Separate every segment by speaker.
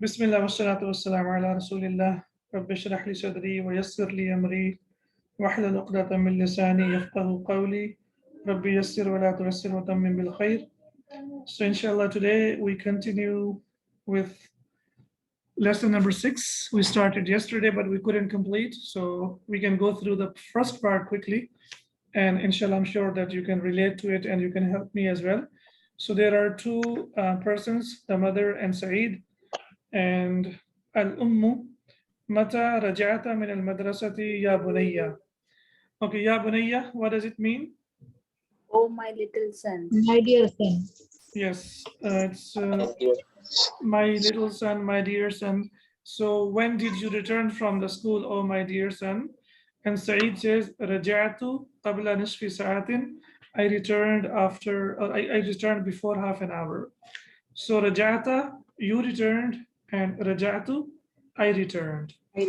Speaker 1: Bismillah wassalatu wassalamu ala rasulillah. Rabbi shrah li sadri wa yassir li amri wahlul 'uqdatam min lisani yafqahu qawli. Rabbi yassir wa la tu'assir wa tammim bil khair. So inshallah today we continue with lesson number 6. We started yesterday but we couldn't complete, so we can go through the first part quickly, and inshallah I'm sure that you can relate to it and you can help me as well. So there are two persons, the mother and Saeed. And al-ummu mata raja'ata min al-madrasati ya bunayya. Okay, ya bunayya, what does it mean?
Speaker 2: Oh, my little son.
Speaker 3: My dear son.
Speaker 1: Yes, it's my little son, my dear son. So when did you return from the school, oh my dear son? And Saeed says, raja'tu qabla nisfi sa'atin. I returned after, I returned before half an hour. So raja'ata, you returned, and raja'tu, I returned.
Speaker 2: I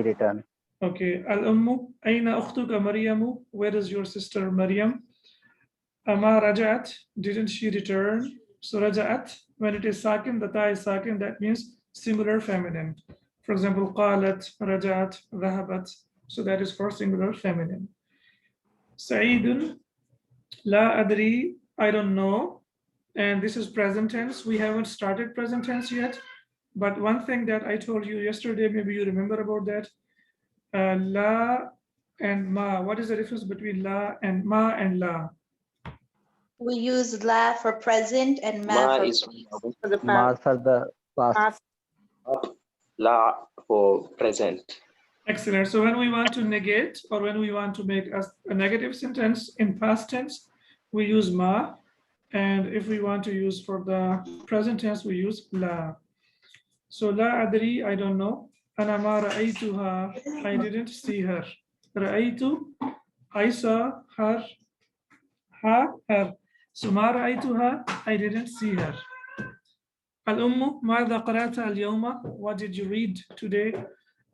Speaker 2: return.
Speaker 1: Okay. Al-ummu, aina ukhtuka Maryamu? Where is your sister Maryam? Ama raja'at, didn't she return? So raja'at, when it is sakin, the ta is sakin, that means singular feminine. For example, qalat, raja'at, dhahabat. So that is for singular feminine. Sa'idun, la adri, I don't know. And this is present tense. We haven't started present tense yet. But one thing that I told you yesterday, maybe you remember about that. La and ma. What is the difference between la and ma and la?
Speaker 4: We use la for present and
Speaker 5: Ma
Speaker 4: ma
Speaker 5: is
Speaker 2: For the
Speaker 5: Ma
Speaker 2: past.
Speaker 5: for the past. La for present.
Speaker 1: Excellent. So when we want to negate or when we want to make a negative sentence in past tense, we use ma. And if we want to use for the present tense, we use la. So la adri, I don't know. Ana ma ra'aytuha, I didn't see her. Ra'aytu, I saw her. Her. So ma ra'aytuha, I didn't see her. Al-ummu, ماذا قرأت اليوم? What did you read today?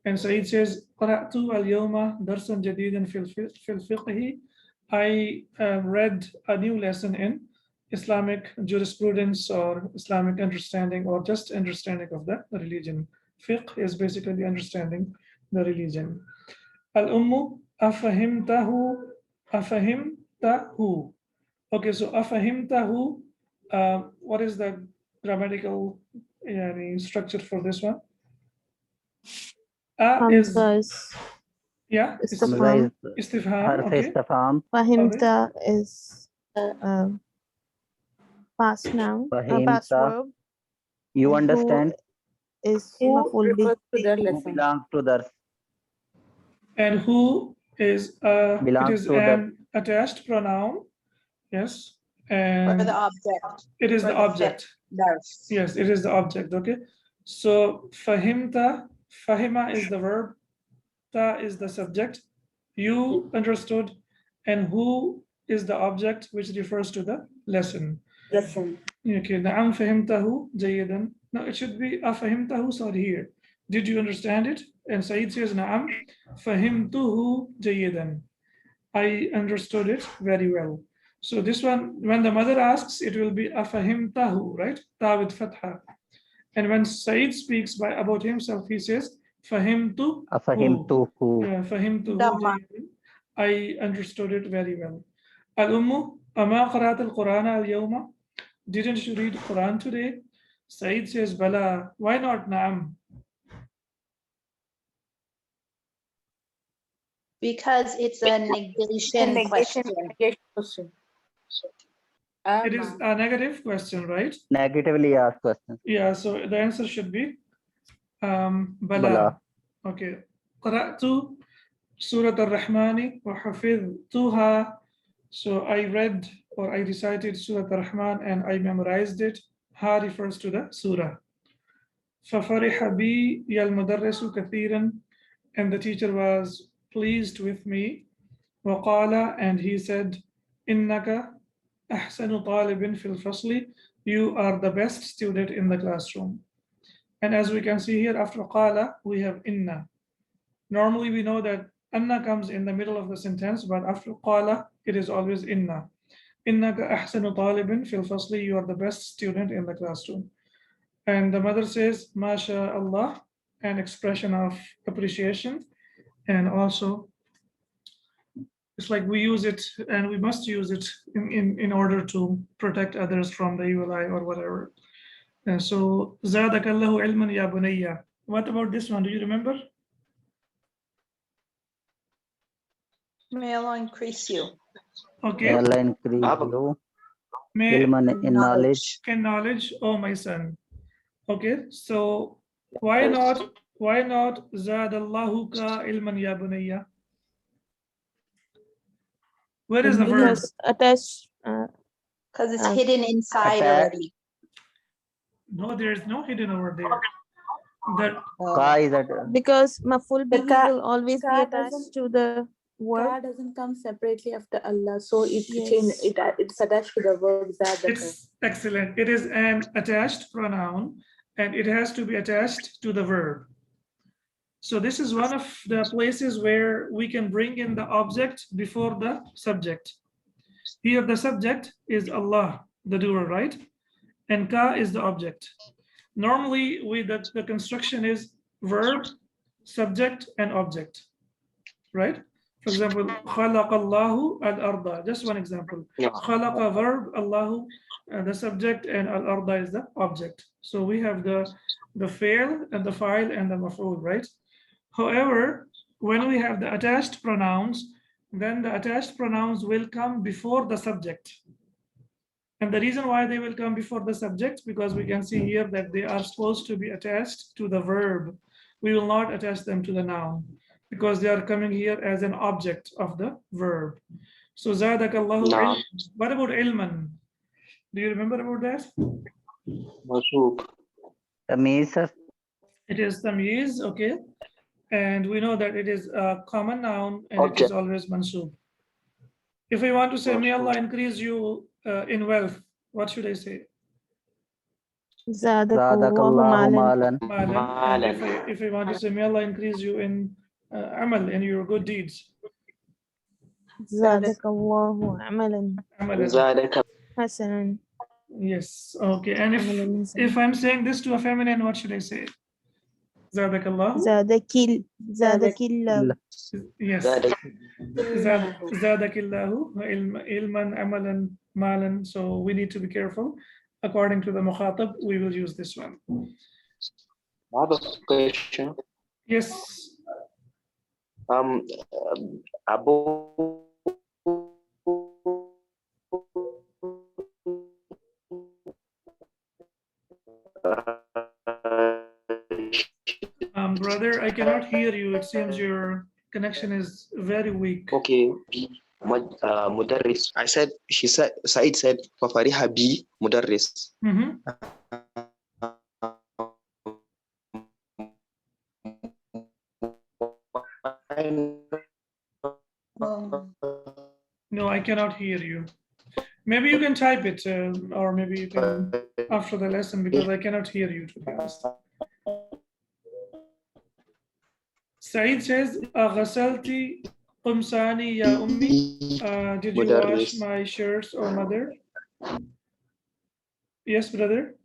Speaker 1: And Saeed says, قرأت اليوم درسا جديدا في الفقه. I read a new lesson in Islamic jurisprudence or Islamic understanding or just understanding of the religion. Fiqh is basically understanding the religion. Al-ummu afahimtahu, afahimtahu. Okay, so afahimtahu, what is the grammatical structure for this one? Is, yeah,
Speaker 3: Istifham.
Speaker 1: istifham, okay.
Speaker 3: Fahimta is past noun, past
Speaker 5: Fahimta.
Speaker 3: verb.
Speaker 5: You
Speaker 3: And who
Speaker 5: understand?
Speaker 3: is
Speaker 2: Who
Speaker 3: maf'ul bih.
Speaker 2: refers to the
Speaker 5: Who
Speaker 2: lesson?
Speaker 5: belongs to the
Speaker 1: And who is it
Speaker 5: belongs
Speaker 1: is
Speaker 5: to
Speaker 1: an attached pronoun, yes,
Speaker 4: or
Speaker 1: and
Speaker 4: the object.
Speaker 1: it is
Speaker 4: or
Speaker 1: the object.
Speaker 4: Dars.
Speaker 1: Yes, it is the object. Okay, so fahimta, fahima is the verb, ta is the subject, you understood, and who is the object which refers to the lesson.
Speaker 2: Lesson.
Speaker 1: Okay, na'am fahimtahu jayidan. No, it should be afahimtahu, sorry, here. Did you understand it? And Saeed says na'am fahimtuhu jayidan. I understood it very well. So this one, when the mother asks, it will be afahimtahu, right? Ta with fatha. And when Saeed speaks about himself, he says fahimtu.
Speaker 5: Afahimtuhu.
Speaker 1: Fahimtuhu
Speaker 4: Dhamma.
Speaker 1: jayidan. I understood it very well. Al-ummu ama qarat al-Qur'ana al-yawma. Didn't you read Quran today? Saeed says bala. Why not na'am?
Speaker 4: Because it's a negation question.
Speaker 2: Question.
Speaker 1: It is a negative question, right?
Speaker 5: Negatively asked question.
Speaker 1: Yeah, so the answer should be bala.
Speaker 5: Bala.
Speaker 1: Okay. Qara'tu Surat al-Rahmani wa hafidhtuha. So I read or I recited Surat al-Rahman and I memorized it. Ha refers to the surah. فَفَرِحَ بِي يَا الْمُدَرِّسُ كَثِيرًا. And the teacher was pleased with me. وَقَالَ, and he said, إِنَّكَ أَحْسَنُ طَالِبٍ فِي الْفَصْلِ. You are the best student in the classroom. And as we can see here, after قَالَ, we have إِنَّ. Normally we know that anna comes in the middle of the sentence, but after qala, it is always inna. Innaka ahsanu talibin fil fasli, you are the best student in the classroom. And the mother says, Masha Allah, an expression of appreciation. And also, it's like we use it and we must use it in order to protect others from the evil eye or whatever. And so, Zadakallahu ilman ya bunayya. What about this one? Do you remember?
Speaker 4: May Allah increase you.
Speaker 1: Okay.
Speaker 5: May Allah increase you.
Speaker 1: May
Speaker 5: Ilman in knowledge.
Speaker 1: in knowledge, oh my son. Okay, so why not Zadallahu ka ilman ya bunayya? Where is the verb?
Speaker 3: Because attached.
Speaker 4: Because it's hidden inside already.
Speaker 1: No, there is no hidden over there. That
Speaker 5: Ka is at
Speaker 3: Because maful
Speaker 2: The
Speaker 3: bihi
Speaker 2: ka-
Speaker 3: will always be
Speaker 2: ka
Speaker 3: attached
Speaker 2: doesn't-
Speaker 3: to the word.
Speaker 2: Ka doesn't come separately after Allah, so it
Speaker 3: Yes.
Speaker 2: it's attached to the verb Zadaka.
Speaker 1: it's excellent. It is an attached pronoun and it has to be attached to the verb. So this is one of the places where we can bring in the object before the subject. Here the subject is Allah, the doer, right? And ka is the object. Normally the construction is verb, subject, and object, right? For example, khalaqallahu al-arda, just one example. Khalaqa verb, Allahu, the subject, and al-arda is the object. So we have the fail and the file and the maf'ul, right? However, when we have the attached pronouns, then the attached pronouns will come before the subject. And the reason why they will come before the subject, because we can see here that they are supposed to be attached to the verb. We will not attach them to the noun because they are coming here as an object of the verb. So Zadakallahu ilman. What about ilman? Do you remember about that?
Speaker 5: Tamyiz.
Speaker 1: It is tamyiz, okay. And we know that it is a common noun and it is always mansub. If we want to say, may Allah increase you in wealth, what should I say?
Speaker 3: Zadakallahu malan.
Speaker 1: Malan. And if we want to say, may Allah increase you in amal, in your good deeds.
Speaker 3: Zadakallahu amalan.
Speaker 1: Amalan.
Speaker 3: Hasanan.
Speaker 1: Yes, okay. And if I'm saying this to a feminine, what should I say? Zadakallahu?
Speaker 3: Zadakillahu.
Speaker 1: Yes. Zadakillahu ilman amalan malan. So we need to be careful. According to the mukhatab, we will use this one.
Speaker 6: I have a question.
Speaker 1: Yes.
Speaker 6: Abu
Speaker 1: Brother, I cannot hear you. It seems your connection is very weak.
Speaker 6: Okay. Mudarris. I said, Said said, Fafariha bi Mudarris.
Speaker 1: No, I cannot hear you. Maybe you can type it, or maybe you can after the lesson, because I cannot hear you, to be honest. Saeed says, Ghasalti Qumsani ya ummi. Did you wash my shirts, or mother? Yes, brother.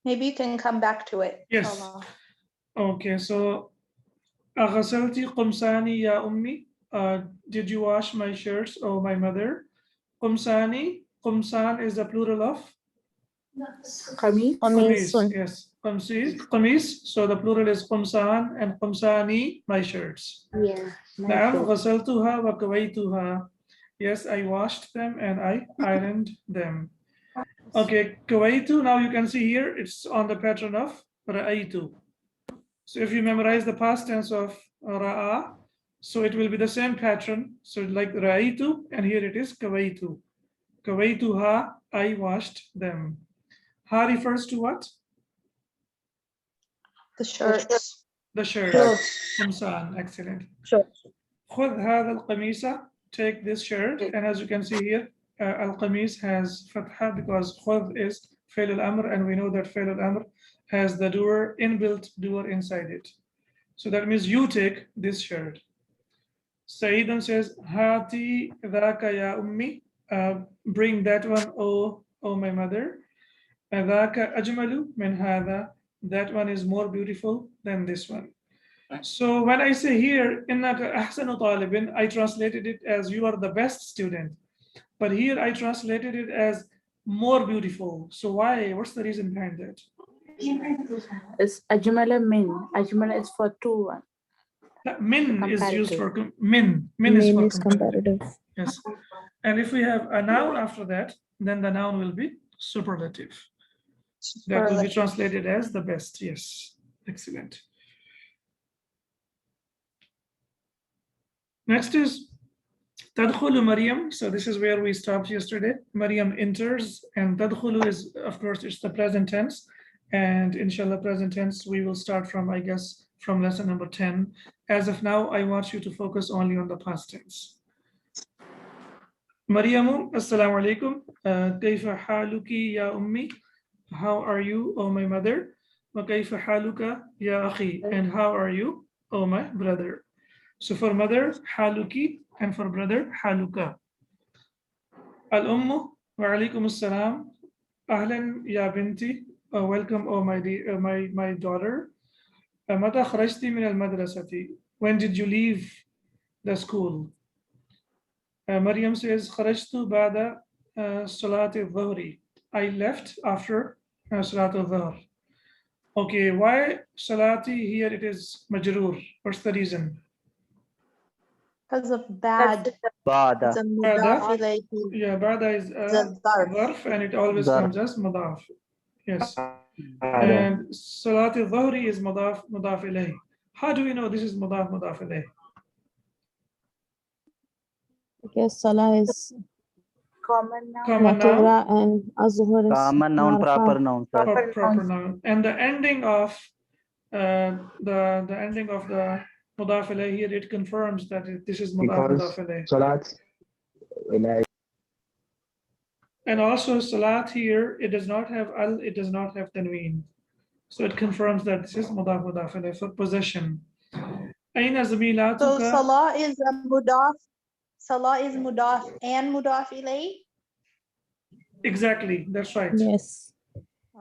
Speaker 4: Maybe you can come back to it.
Speaker 1: Yes. Okay, so Ghasalti Qumsani ya ummi. Did you wash my shirts, or my mother? Qumsani. Qumsan is the plural of
Speaker 2: Qamis.
Speaker 1: Qamis. Yes, Qamis. So the plural is Qumsan and Qumsani, my shirts.
Speaker 2: Yeah.
Speaker 1: Na'am ghasaltuha wa kawaytuha. Yes, I washed them and I ironed them. Okay, kawaytu, now you can see here, it's on the pattern of ra'aytu. So if you memorize the past tense of ra'a, so it will be the same pattern. So like ra'aytu, and here it is kawaytu. Kawaytuha, I washed them. Ha refers to what?
Speaker 4: The shirts.
Speaker 1: The shirts. Qumsan, excellent. خذ هذا القميص, take this shirt, and as you can see here, al-qamis has fatha because khudh is fail al-amr, and we know that fail al-amr has the doer, inbuilt doer inside it. So that means you take this shirt. Saeedan says, Hati dhaka ya ummi. Bring that one, oh my mother. Dhaka ajmalu min hadha. That one is more beautiful than this one. So when I say here, innaka ahsanu talibin, I translated it as you are the best student. But here I translated it as more beautiful. So why? What's the reason behind that?
Speaker 2: It's ajmala min. Ajmala is for two.
Speaker 1: Min is used for min. Min
Speaker 3: Min
Speaker 1: is for
Speaker 3: is comparative.
Speaker 1: Yes. And if we have a noun after that, then the noun will be superlative. That will be translated as the best. Yes. Excellent. Next is Tadkhulu Maryam. So this is where we stopped yesterday. Maryam enters, and Tadkhulu is, of course, it's the present tense. And inshallah, present tense, we will start from, I guess, from lesson number 10. As of now, I want you to focus only on the past tense. Maryamu, assalamu alaikum. Kayfa haluki ya ummi? How are you, oh my mother? Wa kayfa haluka ya akhi? And how are you, oh my brother? So for mother, haluki, and for brother, haluka. Al-ummu, wa alaikum assalam. Ahlan ya binti. Welcome, oh my daughter. Mata kharajti min al-madrasati. When did you leave the school? Maryam says, Kharajtu ba'da salati al-dhuhri. I left after salat al-dhuhr. Okay, why salati here it is majroor? What's the reason?
Speaker 4: Because of bad.
Speaker 5: Bada.
Speaker 4: It's a mudaf ilayhi.
Speaker 1: Yeah, ba'da is
Speaker 4: The zarf.
Speaker 1: zarf and it always
Speaker 5: Zarf.
Speaker 1: comes as mudaf. Yes. And salati al-dhuhri is mudaf ilayhi. How do we know this is mudaf ilayhi?
Speaker 3: Because Salah is
Speaker 2: Common noun.
Speaker 1: Common noun.
Speaker 3: Nakira and Azhur is
Speaker 5: Common noun,
Speaker 3: Ma'rifa.
Speaker 5: proper noun, sir.
Speaker 1: Proper noun. And the ending of the ending of the mudaf ilayhi here, it confirms that this is mudaf ilayhi.
Speaker 7: Salat,
Speaker 1: And also salat here, it does not have al, it does not have tanween. So it confirms that this is mudaf ilayhi for possession. Aina
Speaker 4: So
Speaker 1: zamilatuka?
Speaker 4: salah is a mudaf. Salah is mudaf and mudaf ilayhi.
Speaker 1: Exactly, that's right.
Speaker 3: Yes.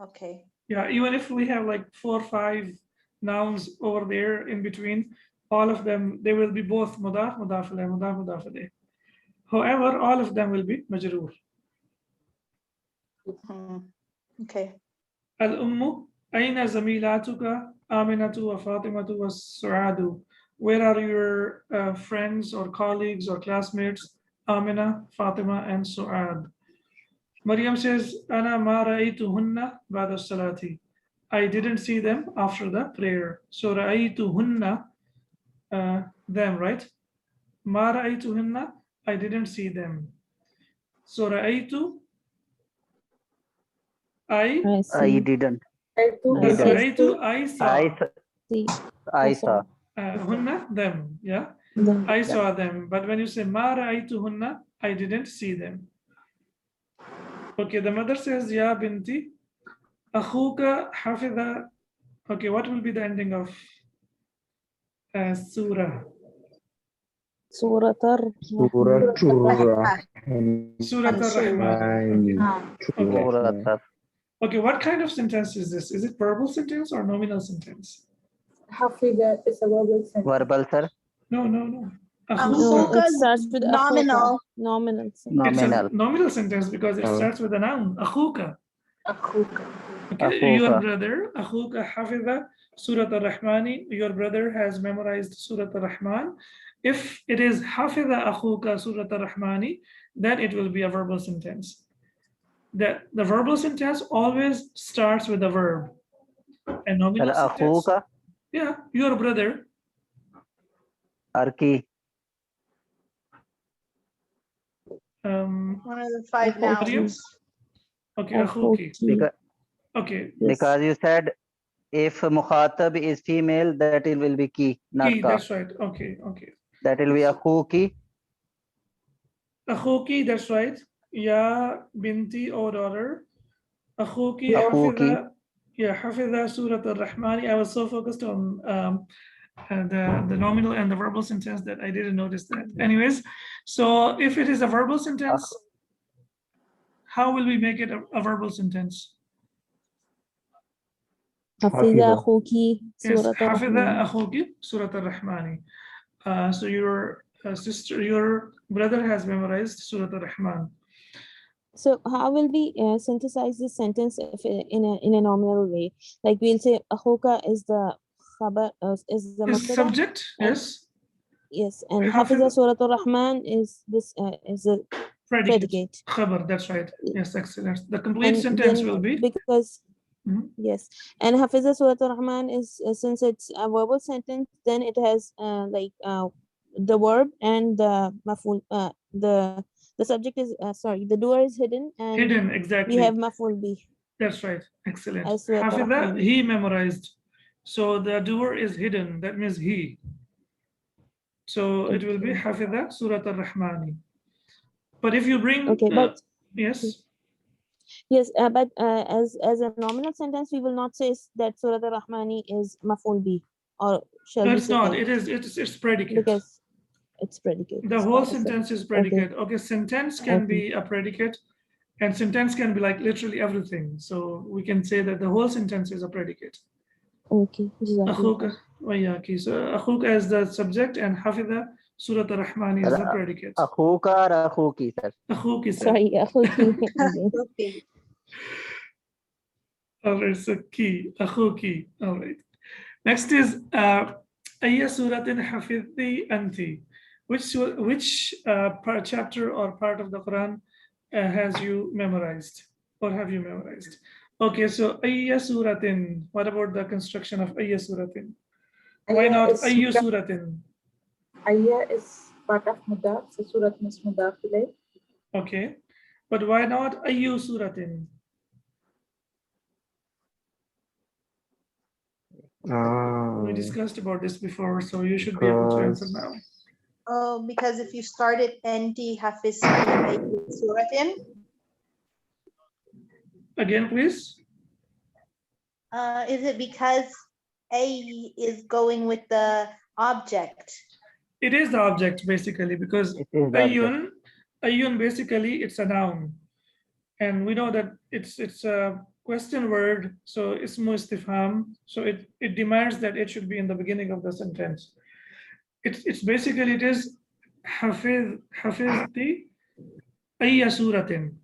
Speaker 4: Okay.
Speaker 1: Yeah, even if we have like 4 or 5 nouns over there in between, all of them, they will be both mudaf ilayhi. However, all of them will be majroor.
Speaker 4: Okay.
Speaker 1: Al-ummu, aina zamilatuka, Aminatu wa Fatimatu wa Su'adu. Where are your friends or colleagues or classmates? Amina, Fatima, and Su'ad. Maryam says, Ana ma ra'aytuhunna ba'da salati. I didn't see them after the prayer. So ra'aytuhunna, them, right? Ma ra'aytuhunna, I didn't see them. So ra'aytu, I
Speaker 3: I
Speaker 5: didn't.
Speaker 1: ra'aytu, I saw.
Speaker 3: see.
Speaker 5: I saw.
Speaker 1: Hunna, them, yeah.
Speaker 3: Them.
Speaker 1: I saw them. But when you say ma ra'aytuhunna, I didn't see them. Okay, the mother says, Ya binti, akhuka hafidha. Okay, what will be the ending of surah?
Speaker 3: Surah
Speaker 7: Surah
Speaker 1: Surah Ar-Rahman.
Speaker 5: Surah.
Speaker 1: Okay, what kind of sentence is this? Is it verbal sentence or nominal sentence?
Speaker 2: Hafida is a verbal sentence.
Speaker 5: Verbal, sir.
Speaker 1: No.
Speaker 3: No,
Speaker 1: Akhuka.
Speaker 3: it starts with
Speaker 4: Nominal.
Speaker 3: akhuka. Nominal.
Speaker 1: It's
Speaker 5: Nominal.
Speaker 1: a nominal sentence because it starts with a noun. Akhuka.
Speaker 2: Akhuka.
Speaker 1: Okay, your
Speaker 5: Akhuka.
Speaker 1: brother, akhuka hafidha Surah Ar-Rahmani, your brother has memorized Surah Ar-Rahman. If it is hafidha akhuka Surah Ar-Rahmani, then it will be a verbal sentence. The verbal sentence always starts with a verb. A nominal sentence,
Speaker 5: Akhuka.
Speaker 1: yeah, your brother.
Speaker 5: Arki.
Speaker 4: One of the 5 nouns.
Speaker 1: Okay, akhuki.
Speaker 5: Because,
Speaker 1: Okay,
Speaker 5: because you said if mukhatab is female, that it will be ki, not
Speaker 1: ki,
Speaker 5: ka.
Speaker 1: that's right. Okay.
Speaker 5: That will be akhuki.
Speaker 1: Akhuki, that's right. Ya binti, or daughter. Akhuki
Speaker 5: Akhuki.
Speaker 1: hafidha. Yeah, hafidha Surah Ar-Rahmani. I was so focused on the nominal and the verbal sentence that I didn't notice that. Anyways, so if it is a verbal sentence, how will we make it a verbal sentence?
Speaker 3: حفظ أخوك
Speaker 1: Yes,
Speaker 3: سورة
Speaker 1: حفظ
Speaker 3: الرحمن.
Speaker 1: أخوك سورة الرحمن. So your sister, your brother has memorized Surah Al-Rahman.
Speaker 3: So how will we synthesize this sentence if in a nominal way? Like we'll say أخوك is the khabar, is the
Speaker 1: Is
Speaker 3: mubtada.
Speaker 1: subject, yes.
Speaker 3: Yes, and
Speaker 1: Hafiz-
Speaker 3: حفظ سورة الرحمن is this is a predicate.
Speaker 1: Khabar, that's right. Yes, excellent. The complete
Speaker 3: And
Speaker 1: sentence
Speaker 3: then
Speaker 1: will be.
Speaker 3: because
Speaker 1: Mhm.
Speaker 3: yes, and حفظ سورة الرحمن is since it's a verbal sentence, then it has the verb and the maf'ul, the subject is sorry, the doer is hidden and
Speaker 1: Hidden, exactly.
Speaker 3: we have maf'ul bih.
Speaker 1: That's right. Excellent.
Speaker 3: As Surah
Speaker 1: Hafiza,
Speaker 3: Ar-Rahman.
Speaker 1: he memorized. So the doer is hidden. That means he. So it will be
Speaker 3: Okay.
Speaker 1: Hafiza Surah Ar-Rahmani. But if you bring,
Speaker 3: Okay, but
Speaker 1: yes,
Speaker 3: yes, but as a nominal sentence, we will not say that Surah Ar-Rahmani is maf'ul bih, or shall
Speaker 1: no,
Speaker 3: we
Speaker 1: it's
Speaker 3: say
Speaker 1: not. It's predicate.
Speaker 3: because it's predicate.
Speaker 1: The
Speaker 3: as
Speaker 1: whole
Speaker 3: Farah said.
Speaker 1: sentence is
Speaker 3: Okay.
Speaker 1: predicate. Okay, sentence can
Speaker 3: Okay.
Speaker 1: be a predicate, and sentence can be like literally everything. So we can say that the whole sentence is a predicate.
Speaker 3: Okay. Jazakallah
Speaker 1: Akhuka wa iyaki. So akhuka is the subject and Hafiza Surah Ar-Rahman is the predicate.
Speaker 5: Akhuka or akhuki, sir?
Speaker 1: Akhuki, sir.
Speaker 3: Sorry, akhuki.
Speaker 4: Okay.
Speaker 1: All right, so ki, akhuki. All right. Next is Ayya Suratin Hafidhi Anti. Which chapter or part of the Quran has you memorized or have you memorized? Okay, so Ayya Suratin. What about the construction of Ayya Suratin? Why not Ayyu Suratin?
Speaker 2: Ayya is part of Mudaf, so Surat means Mudaf ilayh.
Speaker 1: Okay, but why not Ayyu Suratin? We discussed about this before, so you should be able to answer now.
Speaker 4: Oh, because if you started NT Hafiz Suratin,
Speaker 1: Again, please.
Speaker 4: is it because A is going with the object?
Speaker 1: It is the object basically because
Speaker 5: It is the object.
Speaker 1: ayun basically it's a noun, and we know that it's a question word, so ismu istifham, so it demands that it should be in the beginning of the sentence. It's basically it is hafizti ayya suratin.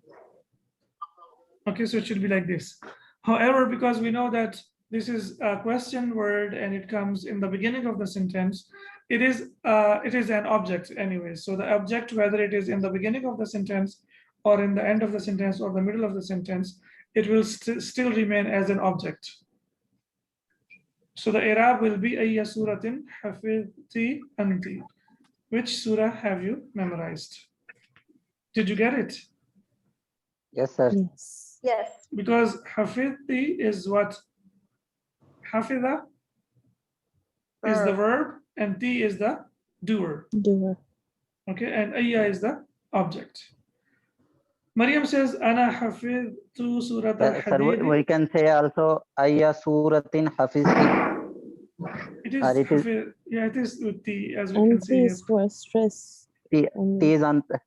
Speaker 1: Okay, so it should be like this. However, because we know that this is a question word and it comes in the beginning of the sentence, it is an object anyway. So the object, whether it is in the beginning of the sentence or in the end of the sentence or the middle of the sentence, it will still remain as an object. So the i'rab will be ayya suratin hafidti anti. Which surah have you memorized? Did you get it?
Speaker 5: Yes, sir.
Speaker 3: Yes.
Speaker 4: Yes.
Speaker 1: Because hafidti is what? Hafidha is the verb and ti is the doer.
Speaker 3: Doer.
Speaker 1: Okay, and ayya is the object. Maryam says, Ana hafidtu surat
Speaker 5: Sir,
Speaker 1: al-hadid.
Speaker 5: we can say also ayya suratin hafizti.
Speaker 1: It is,
Speaker 5: it is
Speaker 1: yeah, it is with ti, as we
Speaker 3: And
Speaker 1: can see here.
Speaker 3: is for stress.
Speaker 5: T
Speaker 3: only.
Speaker 5: is anta.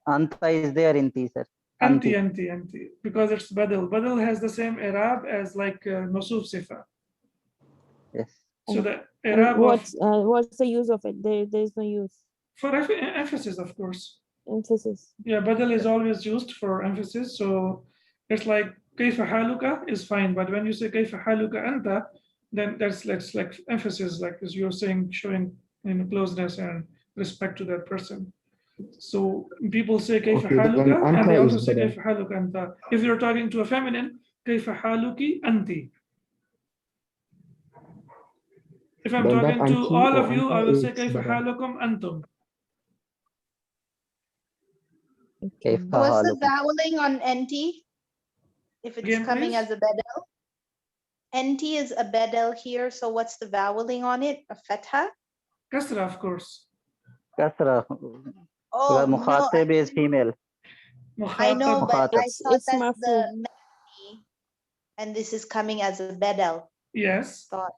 Speaker 5: Anta is there in T, sir.
Speaker 1: Anti, because it's badal. Badal has the same i'rab as like masuf sifa.
Speaker 5: Yes.
Speaker 1: So the
Speaker 3: And
Speaker 1: i'rab of,
Speaker 3: what's the use of it? There is no use.
Speaker 1: for emphasis, of course.
Speaker 3: Emphasis.
Speaker 1: Yeah, badal is always used for emphasis. So it's like kayfa haluka is fine, but when you say kayfa haluka anta, then that's like emphasis, like as you're saying, showing closeness and respect to that person. So people say kayfa haluka, and they also say kayfa haluka anta. If you're talking to a feminine, kayfa haluki anti. If I'm talking to all of you, I will say kayfa halukum antum.
Speaker 3: Okay.
Speaker 4: What's the voweling on NT? If it's
Speaker 1: Again,
Speaker 4: coming
Speaker 1: please.
Speaker 4: as a bedel? NT is a bedel here, so what's the voweling on it? A fetha?
Speaker 1: Kasra, of course.
Speaker 5: Kasra.
Speaker 4: Oh, no,
Speaker 5: Mukhatib is female.
Speaker 4: I know, but I
Speaker 5: Mukhatab.
Speaker 4: thought
Speaker 3: It's
Speaker 4: that's the
Speaker 3: marfu.
Speaker 4: many, and this is coming as a bedel.
Speaker 1: Yes.
Speaker 4: Thought.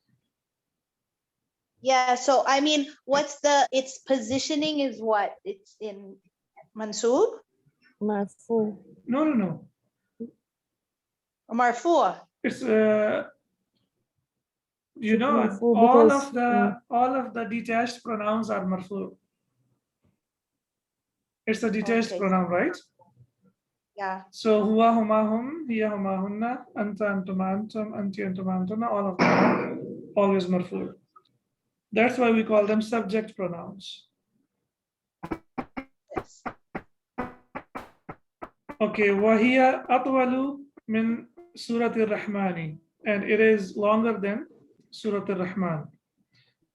Speaker 4: Yeah, so I mean, its positioning is what? It's in mansub,
Speaker 3: Marfu.
Speaker 1: No.
Speaker 4: marfu.
Speaker 1: It's you
Speaker 3: It's
Speaker 1: know,
Speaker 3: marfu
Speaker 1: all
Speaker 3: because,
Speaker 1: of the detached pronouns are marfu. It's a detached
Speaker 4: Okay.
Speaker 1: pronoun, right?
Speaker 4: Yeah.
Speaker 1: So huwa, huma, hum, hiya, huma, hunna, anta, antuma, antum, anti, antuma, antuna, all of them are always marfu. That's why we call them subject pronouns.
Speaker 4: Yes.
Speaker 1: Okay, wahiya atwalu min Surat al-Rahmani, and it is longer than Surat al-Rahman.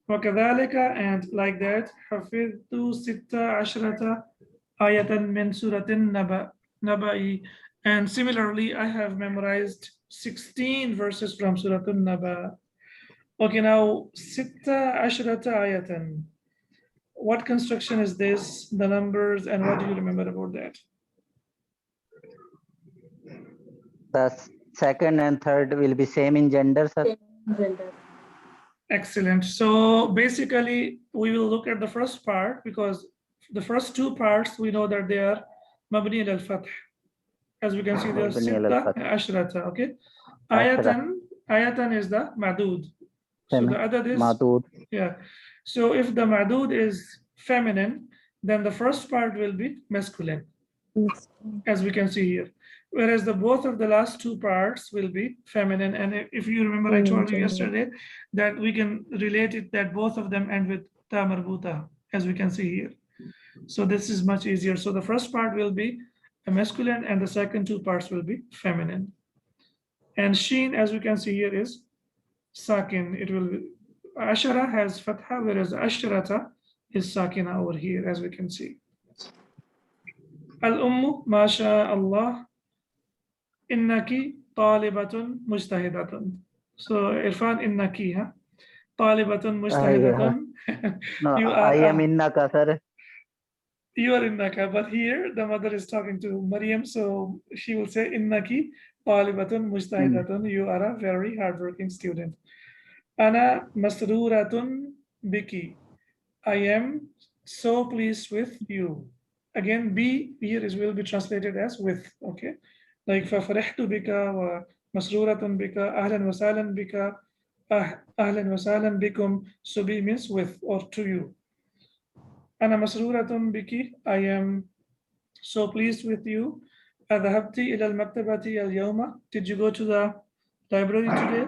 Speaker 1: وكذلك, and like that, حفظت 16 آية من سورة النبأ, and similarly, I have memorized 16 verses from Surah An-Naba. Okay, now 16 آية. What construction is this? The numbers, and what do you remember about that?
Speaker 5: The second and third will be same in gender, sir.
Speaker 2: Gender.
Speaker 1: Excellent. So basically, we will look at the first part because the first two parts we know that they are mabni al-fath. As we can see, there are
Speaker 5: Mabni
Speaker 1: sitta
Speaker 5: al-fath.
Speaker 1: and ashrata. Okay.
Speaker 5: Ashra.
Speaker 1: Ayatan is the madud. So the other is
Speaker 5: Madud.
Speaker 1: yeah. So if the madud is feminine, then the first part will be masculine, as we can see here. Whereas the both of the last two parts will be feminine. And if you remember, I told you yesterday that we can relate it that both of them end with ta marbuta, as we can see here. So this is much easier. So the first part will be a masculine and the second two parts will be feminine. And sheen, as we can see here, is sakin. It will be, ashara has fatha, whereas ashrata is sakina over here, as we can see. Al-ummu, masha Allah, innaki talibatun mujtahidatun. So Irfan, innaki, huh? Talibatun mujtahidatun.
Speaker 5: No,
Speaker 1: You
Speaker 5: I am
Speaker 1: are
Speaker 5: innaka, sir.
Speaker 1: you are innaka, but here the mother is talking to Maryam, so she will say innaki talibatun mujtahidatun. You are a very hardworking student. Ana masruratun biki. I am so pleased with you. Again, be here will be translated as with. Okay, like ففرحت بك ومسرورة بك أهلا وسهلا بك أهلا وسهلا بكم. So be means with or to you. أنا مسرورة بك. I am so pleased with you. أذهبت إلى المكتبة اليوم. Did you go to the library today?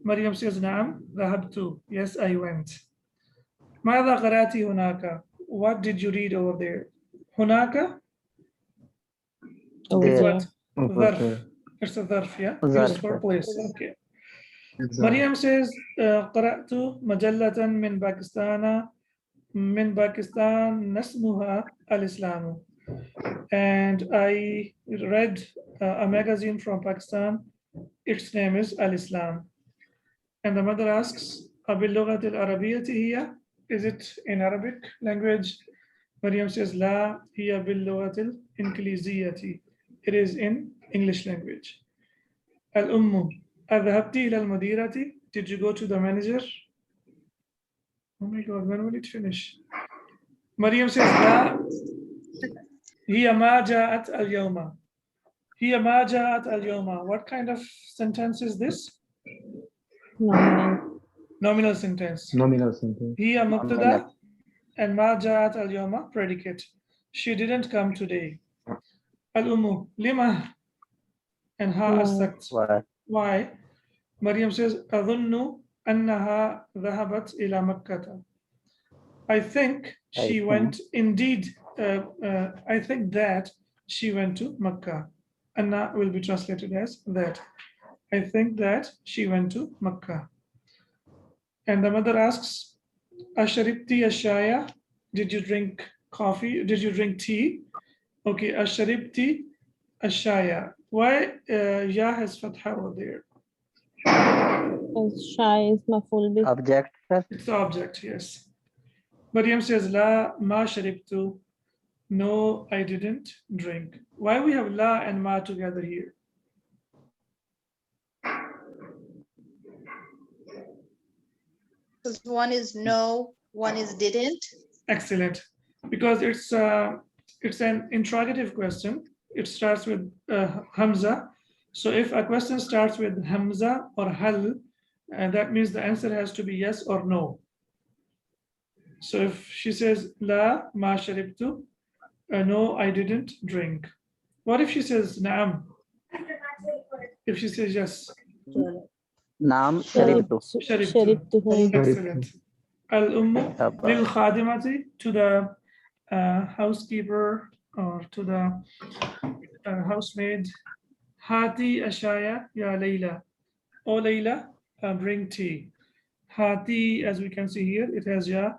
Speaker 1: Maryam says نعم ذهبت. Yes, I went. ماذا قرأت هناك? What did you read over there? هناك
Speaker 3: over
Speaker 1: is
Speaker 3: there.
Speaker 1: what? ظرف. It's a ظرف, yeah?
Speaker 5: ظرف.
Speaker 1: Used for place. Okay. Maryam says قرأت مجلة من باكستان اسمها الإسلام. And I read a magazine from Pakistan. Its name is Al-Islam. And the mother asks, أباللغة العربية هي? Is it in Arabic language? Maryam says, لا هي باللغة الإنجليزية. It is in English language. الأم أذهبت إلى المديرة? Did you go to the manager? Oh my God, when will it finish? Maryam says, لا هي ما جاءت اليوم. هي ما جاءت اليوم. What kind of sentence is this?
Speaker 3: Nominal.
Speaker 1: Nominal sentence.
Speaker 7: Nominal sentence.
Speaker 1: هي مبتدأ and ما جاءت اليوم predicate. She didn't come today. الأم لما and ها السكت. Why? Maryam says أظن أنها ذهبت إلى مكة. I think she went indeed. I think that she went to Makkah. Anna will be translated as that. I think that she went to Makkah. And the mother asks, Asharibti ashaya? Did you drink coffee? Did you drink tea? Okay, Asharibti ashaya. Why ya has fatha over there?
Speaker 3: Because shy is maful bih.
Speaker 5: Object, sir.
Speaker 1: It's the object, yes. Maryam says, La ma sharibtu. No, I didn't drink. Why we have la and ma together here?
Speaker 4: Because one is no, one is didn't.
Speaker 1: Excellent. Because it's an interrogative question. It starts with Hamza. So if a question starts with Hamza or Hal, that means the answer has to be yes or no. So if she says La ma sharibtu, no, I didn't drink. What if she says Naam? If she says yes.
Speaker 5: Naam sharibtu.
Speaker 1: Sharibtu. Excellent. Al-ummu lil khadimati, to the housekeeper or to the housemaid. Hati ashaya ya Layla. O Layla, bring tea. Hati, as we can see here, it has ya,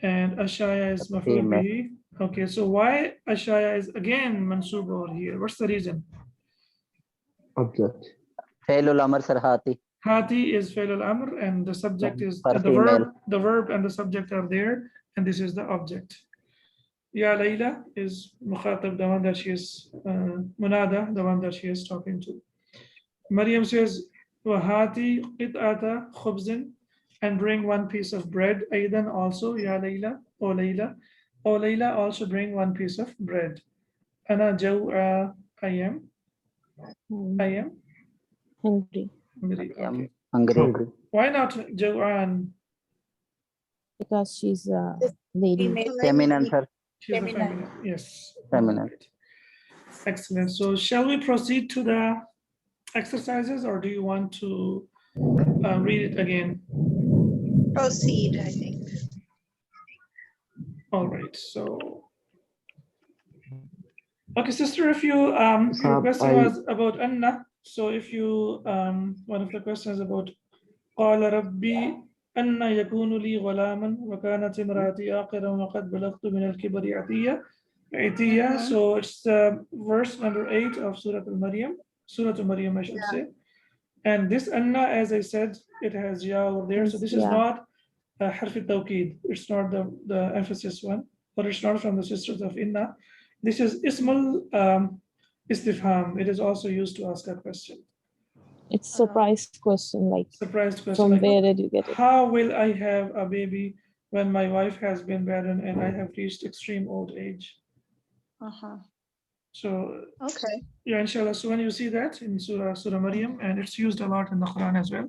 Speaker 1: and ashaya is maf'ul bihi. Okay, so why ashaya is again mansub over here? What's the reason?
Speaker 7: Object.
Speaker 5: Failul amr sir hati.
Speaker 1: Hati is fail al-amr, and the subject is
Speaker 5: For
Speaker 1: the
Speaker 5: female.
Speaker 1: verb and the subject are there, and this is the object. Ya Layla is mukhatab, the one that she is munada, the one that she is talking to. Maryam says wahati qit'ata khubzin, and bring one piece of bread. Aidan also, Ya Layla, O Layla. O Layla, also bring one piece of bread. Ana jaw'a, I am
Speaker 3: Hungry.
Speaker 1: hungry. Okay.
Speaker 5: Hungry.
Speaker 1: Why not jaw'an?
Speaker 3: Because she's a lady.
Speaker 5: Feminine sir.
Speaker 1: She's a feminine. Yes.
Speaker 5: Feminine.
Speaker 1: Right. Excellent. So shall we proceed to the exercises, or do you want to read it again?
Speaker 4: Proceed, I think.
Speaker 1: All right. So, okay, sister, if you your question was about Anna. So if you one of the questions about قال ربي أن يكون لي غلاما وكانت امرأتي آقرا وقد بلغت من الكبر عتية. So it's verse number 8 of Surah Al-Maryam. Surah Al-Maryam, I should say. And this Anna, as I said, it has ya over there. So this is not harf al-tawqid. It's not the emphasis one, or it's not from the sisters of Inna. This is ismul istifham. It is also used to ask a question.
Speaker 3: It's surprise question, like
Speaker 1: Surprise question.
Speaker 3: from
Speaker 1: Like,
Speaker 3: where did you get it?
Speaker 1: how will I have a baby when my wife has been barren and I have reached extreme old age? So
Speaker 4: Okay.
Speaker 1: yeah, inshallah. So when you see that in Surah Maryam, and it's used a lot in the Quran as well,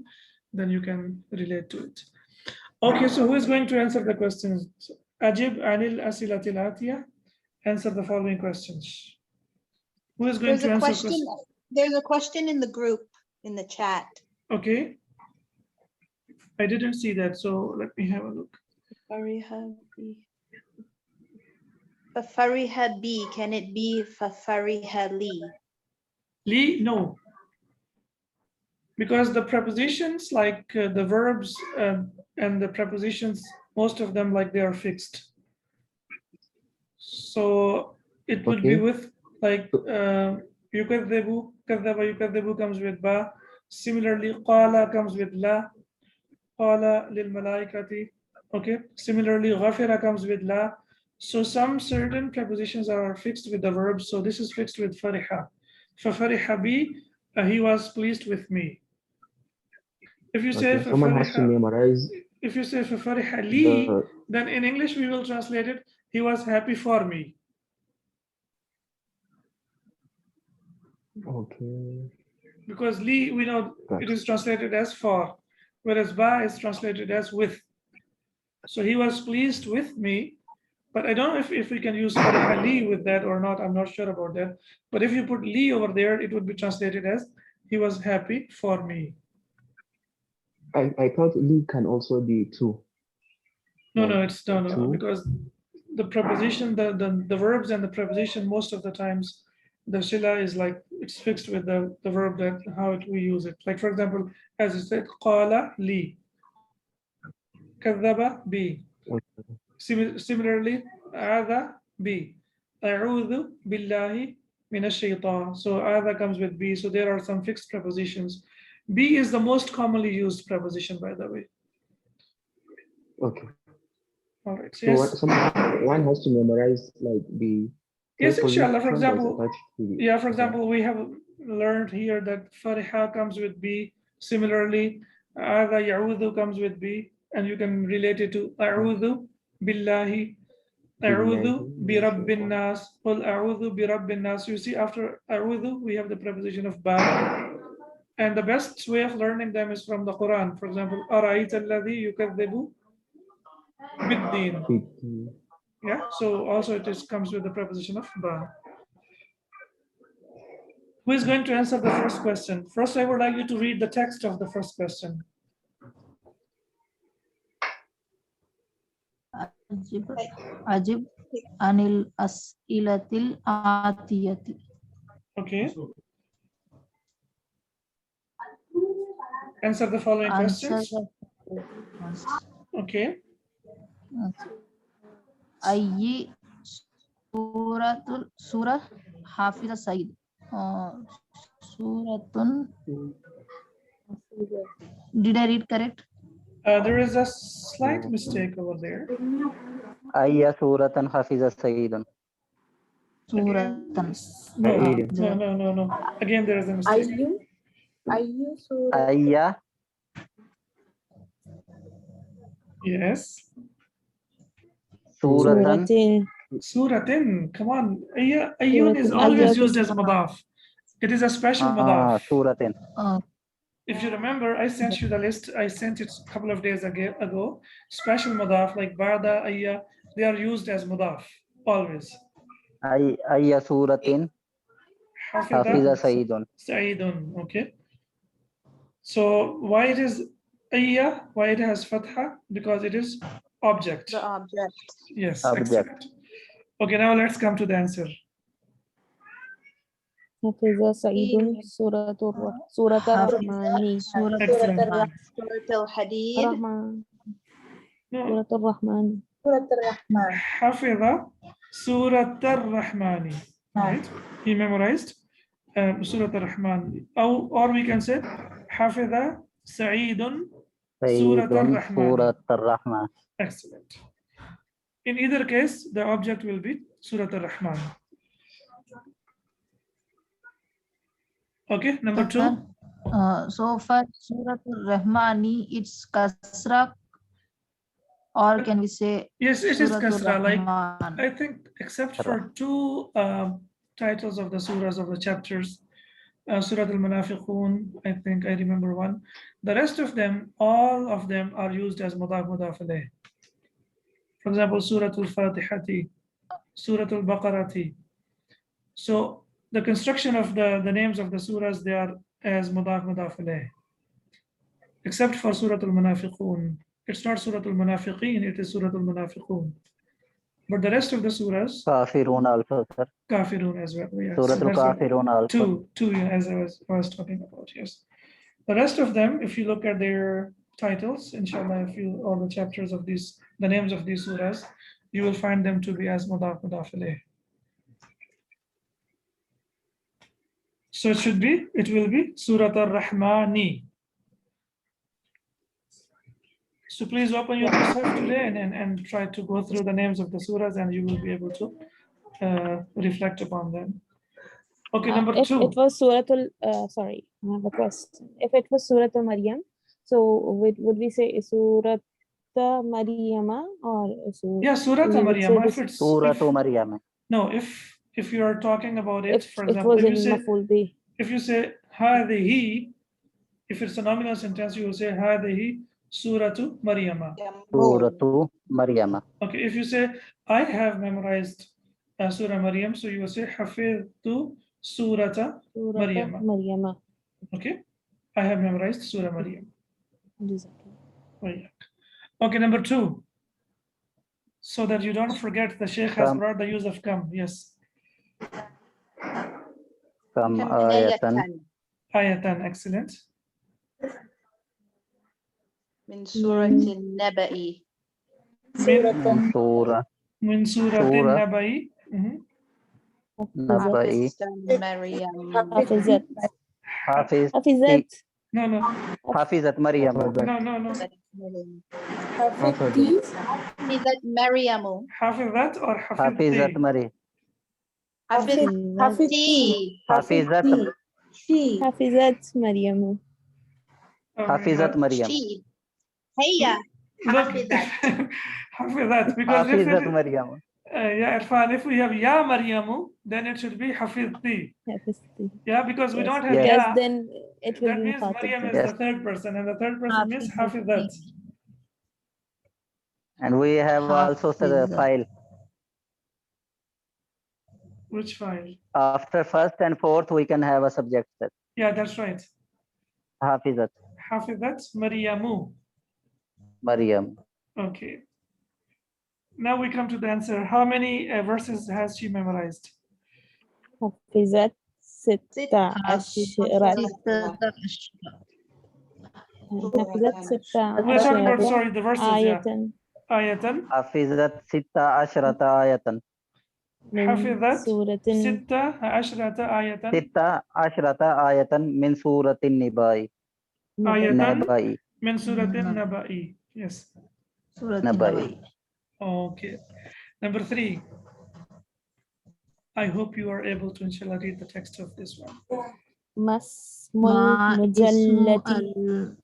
Speaker 1: then you can relate to it. Okay, so who is going to answer the questions? Ajib anil asilatil atiya. Answer the following questions. Who is going
Speaker 4: There's
Speaker 1: to
Speaker 4: a
Speaker 1: answer
Speaker 4: question.
Speaker 1: questions?
Speaker 4: There's a question in the group, in the chat.
Speaker 1: Okay. I didn't see that, so let me have a look.
Speaker 4: Fafariha B, can it be Fafariha Li?
Speaker 1: Li, no. Because the prepositions, like the verbs and the prepositions, most of them, like, they are fixed. So it would be with, like, yukadhibu, kadhaba yukadhibu comes with ba. Similarly, qala comes with la. Qala lil malaikati. Okay. Similarly, ghafira comes with la. So some certain prepositions are fixed with the verbs. So this is fixed with fariha. Fafariha bi, he was pleased with me. If you say
Speaker 7: someone has to memorize.
Speaker 1: If you say fafariha li, then in English we will translate it, he was happy for me.
Speaker 7: Okay.
Speaker 1: Because li, we know it is translated as for, whereas ba is translated as with. So he was pleased with me, but I don't know if we can use fariha li with that or not. I'm not sure about that. But if you put li over there, it would be translated as he was happy for me.
Speaker 7: I thought li can also be two.
Speaker 1: No, it's no, because the preposition, the verbs and the preposition, most of the times, the sila is like, it's fixed with the verb, that how we use it. Like, for example, as I said, qala li, kadhaba bi. Similarly, aadha bi, a'udhu billahi minash shaitan. So aadha comes with bi. So there are some fixed prepositions. Bi is the most commonly used preposition, by the way.
Speaker 7: Okay.
Speaker 1: All right.
Speaker 7: So yes. One has to memorize, like, the.
Speaker 1: Yes, inshallah. For example, for example, we have learned here that fariha comes with B. Similarly, adha ya'udhu comes with B. and you can relate it to a'udhu billahi, a'udhu bi rabbin nas, qul a'udhu bi rabbin nas. You see, after a'udhu, we have the preposition of ba. And the best way of learning them is from the Quran. For example, ara'ayta alladhi yukadhibu bid-din. Yeah, so also it comes with the preposition of ba. Who is going to answer the first question? First, I would like you to read the text of the first question.
Speaker 8: Ajib anil as'ilatil atiyati.
Speaker 1: Okay. Answer the following
Speaker 8: Answer
Speaker 1: questions. Okay.
Speaker 8: Ayyi surah Hafiz Said. Suratun. Did I read correct?
Speaker 1: There is a slight mistake over there.
Speaker 5: Ayya suratan hafiza sayyidun.
Speaker 8: Suratan.
Speaker 1: No. Again, there is a mistake.
Speaker 5: Ayya
Speaker 1: Yes.
Speaker 5: suratan
Speaker 1: Suratin. Come on. Ayyun is
Speaker 3: Suratin.
Speaker 1: always
Speaker 3: Ayyun
Speaker 1: used
Speaker 3: is
Speaker 1: as mudaf. It is a special mudaf.
Speaker 5: suratin.
Speaker 1: If you remember, I sent you the list. I sent it a couple of days ago. Special mudaf like ba'da, ayya, they are used as mudaf always.
Speaker 5: Ayya suratin hafiza sayyidun.
Speaker 1: Sa'idun. Okay. So why it is ayya? Why it has fatha? Because it is object.
Speaker 4: The object.
Speaker 1: Yes.
Speaker 5: Object.
Speaker 1: Excellent. Okay, now let's come to the answer.
Speaker 3: Hafiza Saidun Surat Ar-Rahmani.
Speaker 1: Excellent.
Speaker 4: Surat al-Hadid.
Speaker 3: Rahman.
Speaker 1: No,
Speaker 3: Surat Ar-Rahman.
Speaker 1: Hafiza Surat Ar-Rahmani. Right? He memorized Surat Ar-Rahman. Or we can say Hafiza Sa'idun Surat
Speaker 5: Sayyidun
Speaker 1: Ar-Rahman.
Speaker 5: surat ar-Rahman.
Speaker 1: Excellent. In either case, the object will be Surat Ar-Rahman. Okay, number 2.
Speaker 8: So for Surat Rahmani, it's kasra, or can we say
Speaker 1: Yes, it is
Speaker 8: Suratul
Speaker 1: kasra. Like
Speaker 8: Rahman?
Speaker 1: I think, except for 2 titles of the surahs of the chapters, Surat al-Munafiqun, I think I remember one. The rest of them, all of them are used as mudaf alayh. For example, Surat al-Fatihati, Surat al-Baqarati. So the construction of the names of the surahs, they are as mudaf alayh. Except for Surat al-Munafiqun. It's not Surat al-Munafiqeen, it is Surat al-Munafiqun. But the rest of the surahs,
Speaker 5: Kafirun also, sir.
Speaker 1: Kafirun as well. Yes.
Speaker 5: Surat al-Kafirun also.
Speaker 1: Two, yeah, as I was talking about, yes. The rest of them, if you look at their titles, inshallah, if you all the chapters of these, the names of these surahs, you will find them to be as mudaf alayh. So it will be Surat Ar-Rahmani. So please open your Mus'haf today and try to go through the names of the surahs, and you will be able to reflect upon them. Okay, number
Speaker 3: If
Speaker 1: 2.
Speaker 3: it was Suratul, sorry, I have a question. If it was Suratul Maryam, so would we say Surat Maryama or
Speaker 1: Yeah, Surat Maryam. If it's
Speaker 5: Suratu Maryam.
Speaker 1: no, if you are talking about it,
Speaker 3: if
Speaker 1: for
Speaker 3: it
Speaker 1: example,
Speaker 3: was in Maf'ul Bih.
Speaker 1: if you say hadihi, if it's a nominal sentence, you will say hadihi Suratu Maryama.
Speaker 5: Suratu Maryam.
Speaker 1: Okay, if you say I have memorized Surah Maryam, so you will say hafidtu Surata Maryama.
Speaker 3: Maryama.
Speaker 1: Okay, I have memorized Surah Maryam.
Speaker 3: Jazakallah.
Speaker 1: Okay, number 2. So that you don't forget, the Sheikh has brought the use of kam. Yes.
Speaker 5: Kam ayatan.
Speaker 1: Ayatan, excellent.
Speaker 4: Min Surat al-Naba'i.
Speaker 5: Surah.
Speaker 1: Min Suratin Nabai.
Speaker 5: Nabai.
Speaker 4: Maryam.
Speaker 3: Hafizat.
Speaker 5: Hafiz.
Speaker 3: Hafizat.
Speaker 1: No.
Speaker 5: Hafizat Maryam.
Speaker 1: No.
Speaker 4: Hafizat Maryamu.
Speaker 1: Hafizat or
Speaker 5: Hafizat
Speaker 1: hafizti?
Speaker 5: Maryam.
Speaker 4: Hafizti.
Speaker 5: Hafizat.
Speaker 3: Hafizat Maryamu.
Speaker 1: Oh my
Speaker 5: Hafizat
Speaker 1: God.
Speaker 5: Maryam.
Speaker 4: She. Hayya.
Speaker 1: Look,
Speaker 4: Hafizat.
Speaker 1: Hafizat, because if
Speaker 5: Hafizat
Speaker 1: it,
Speaker 5: Maryam.
Speaker 1: yeah, Irfan, if we have Ya Maryamu, then it should be Hafizti. Yeah, because we
Speaker 3: Yes,
Speaker 1: don't have
Speaker 5: Yes.
Speaker 3: because
Speaker 1: Ya.
Speaker 3: then it will
Speaker 1: That
Speaker 3: be
Speaker 1: means
Speaker 3: Mukhatab.
Speaker 1: Maryam is
Speaker 5: Yes.
Speaker 1: the third person, and the third person means Hafizat.
Speaker 5: And we have also the
Speaker 8: Hafizat.
Speaker 5: file.
Speaker 1: Which file?
Speaker 5: After first and fourth, we can have a subject set.
Speaker 1: Yeah, that's right.
Speaker 5: Hafizat
Speaker 1: Hafizat Maryamu.
Speaker 5: Maryam.
Speaker 1: Okay. Now we come to the answer. How many verses has she memorized?
Speaker 3: حفظت ستة عشرة حفظت ستة
Speaker 1: We're talking about,
Speaker 3: عشرة
Speaker 1: sorry, the verses, yeah.
Speaker 3: آية
Speaker 1: Ayatan.
Speaker 5: Hafizat Sitta Ashrata Ayatan.
Speaker 3: من
Speaker 1: حفظت
Speaker 3: سورة
Speaker 1: 16 آية.
Speaker 5: Sitta Ashrata Ayatan min Suratin Nibai.
Speaker 1: Ayatan
Speaker 5: Nabai.
Speaker 1: min Suratin Nabai. Yes.
Speaker 8: Surat
Speaker 5: Nabai.
Speaker 8: Nabai.
Speaker 1: Okay. Number 3. I hope you are able to, inshallah, read the text of this one.
Speaker 3: ما اسم
Speaker 8: Ma ismu
Speaker 3: المجلة
Speaker 8: al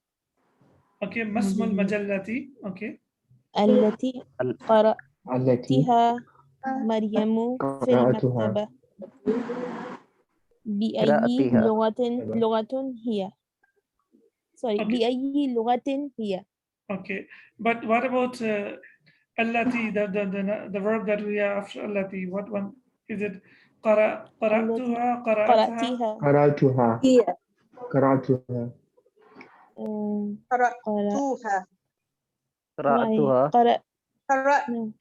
Speaker 1: Okay. Masmul Majallati. Okay.
Speaker 3: التي
Speaker 5: Al-
Speaker 7: التي
Speaker 3: قرأتها مريم في
Speaker 7: قرأتها
Speaker 3: المكتبة بأي
Speaker 5: Qira'atiha.
Speaker 3: لغة هي sorry
Speaker 1: Okay.
Speaker 3: بأي لغة هي
Speaker 1: Okay. But what about allati, the verb that we have after allati? What one is it? قرأتها, قرأتها.
Speaker 7: قرأتها
Speaker 2: هي
Speaker 7: قرأتها
Speaker 4: قرأتوها.
Speaker 5: Qira'atuha.
Speaker 3: قرأ
Speaker 4: قرأتها.
Speaker 3: no.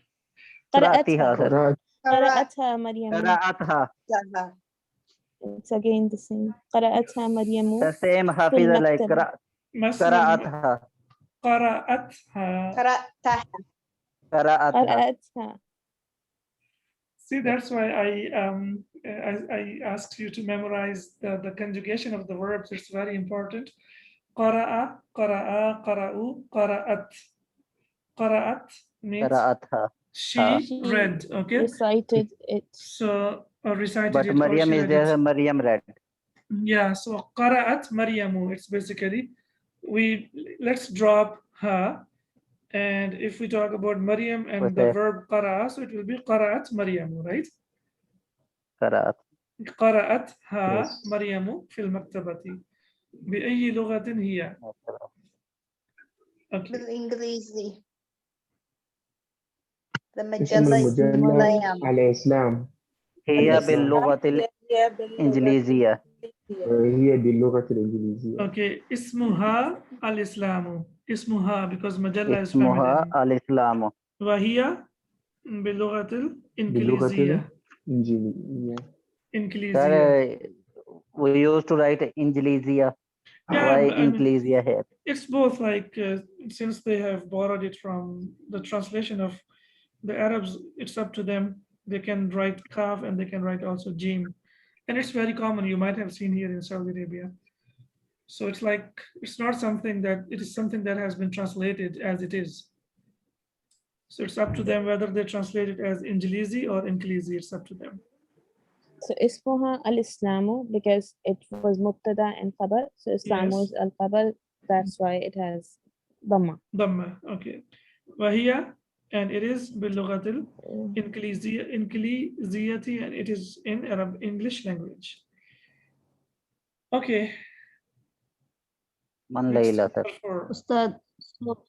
Speaker 5: Qira'atiha, sir.
Speaker 7: قرأت
Speaker 3: قرأتها مريم
Speaker 5: Qira'atha.
Speaker 3: it's again the same قرأتها مريم
Speaker 5: The same
Speaker 3: في
Speaker 5: Hafiza like
Speaker 3: المكتبة
Speaker 1: Masmul
Speaker 5: Qira'atha.
Speaker 1: قرأتها.
Speaker 4: قرأتها.
Speaker 5: Qira'atha.
Speaker 3: قرأتها
Speaker 1: See, that's why I asked you to memorize the conjugation of the verbs. It's very important. قرأ, قرأ, قرأوا, قرأت. قرأت means
Speaker 5: Qira'atha.
Speaker 1: she read. Okay.
Speaker 3: recited it
Speaker 1: So recited
Speaker 5: But
Speaker 1: it or
Speaker 5: Maryam
Speaker 1: she
Speaker 5: is
Speaker 1: read
Speaker 5: there,
Speaker 1: it.
Speaker 5: Maryam read.
Speaker 1: Yeah. So قرأت مريم. It's basically let's drop her. And if we talk about Maryam and the
Speaker 5: Okay.
Speaker 1: verb قرأ, so it will be قرأت مريم, right?
Speaker 5: Qira'at.
Speaker 1: قرأتها
Speaker 7: Yes.
Speaker 1: مريم في المكتبة بأي لغة هي؟ Okay.
Speaker 4: بالإنجليزي. The
Speaker 7: اسم
Speaker 4: مجلة is
Speaker 7: المجلة
Speaker 4: مريم.
Speaker 7: الإسلام
Speaker 5: هي باللغة الإنجليزية.
Speaker 7: وهي باللغة الإنجليزية.
Speaker 1: Okay. اسمها الإسلام. اسمها because مجلة is
Speaker 5: اسمها
Speaker 1: feminine.
Speaker 5: الإسلام.
Speaker 1: وهي باللغة
Speaker 7: باللغة
Speaker 1: الإنجليزية.
Speaker 7: الإنجليزية.
Speaker 1: إنجليزية.
Speaker 5: We used to write Injilizia.
Speaker 1: Yeah,
Speaker 5: Why
Speaker 1: I mean,
Speaker 5: Injilizia here?
Speaker 1: it's both like since they have borrowed it from the translation of the Arabs, it's up to them. They can write kaf and they can write also jim. And it's very common. You might have seen here in Saudi Arabia. So it's like, it's not something that, it is something that has been translated as it is. So it's up to them whether they translate it as Injilizi or Inkilizi, it's up to them.
Speaker 3: so اسمها الإسلام because it was مبتدا and خبر so إسلام
Speaker 1: Yes.
Speaker 3: was الخبر that's why it has ضمة
Speaker 1: Dhamma, okay. Wahiya, and it is باللغة الإنكليزية and it is in Arab English language. Okay.
Speaker 5: Man
Speaker 1: Next,
Speaker 5: Layla, sir.
Speaker 1: number 4.
Speaker 8: Ustad, so,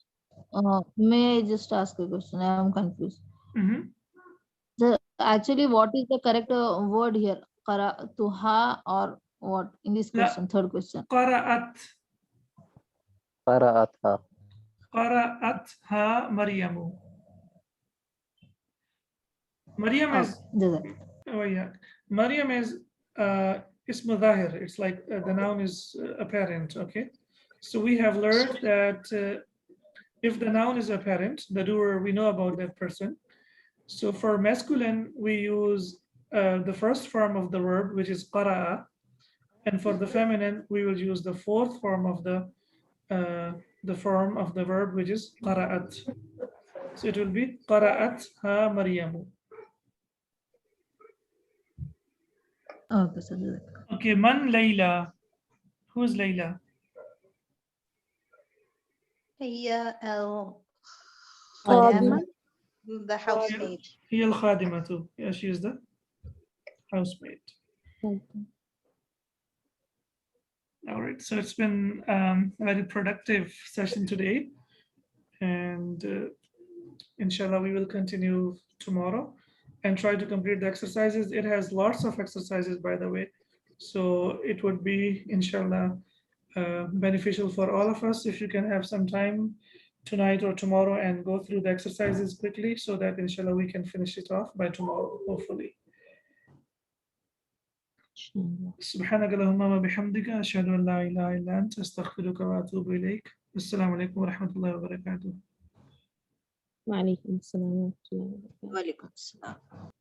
Speaker 8: may I just ask a question? I am confused.
Speaker 1: Mhm.
Speaker 8: Actually, what is the correct word here? Qara'tuha or what? In this
Speaker 1: La.
Speaker 8: question, third question.
Speaker 1: قرأت
Speaker 5: قرأتها.
Speaker 1: قرأتها مريم. Maryam
Speaker 8: Oh,
Speaker 1: is,
Speaker 8: Jazak.
Speaker 1: oh yeah, Maryam is ismu dhahir. It's like the noun is apparent, okay? So we have learned that if the noun is apparent, the doer, we know about that person. So for masculine, we use the first form of the verb, which is qara'a. And for the feminine, we will use the fourth form of the form of the verb, which is qara'at. So it will be qara'at ha Maryamu.
Speaker 8: Okay, sir. Jazak.
Speaker 1: Okay, man Layla. Who's Layla?
Speaker 4: هي
Speaker 2: خادمة.
Speaker 4: The housemaid.
Speaker 1: هي الخادمة. Yeah, she is the housemaid. All right, so it's been a very productive session today, and inshallah we will continue tomorrow and try to complete the exercises. It has lots of exercises, by the way, so it would be inshallah beneficial for all of us if you can have some time tonight or tomorrow and go through the exercises quickly, so that inshallah we can finish it off by tomorrow, hopefully. سبحانك اللهم وبحمدك أشهد أن لا إله إلا أنت أستغفرك وأتوب إليك. السلام عليكم ورحمة الله وبركاته.
Speaker 3: وعليكم السلام ورحمة الله وبركاته.
Speaker 4: Walaikum salam.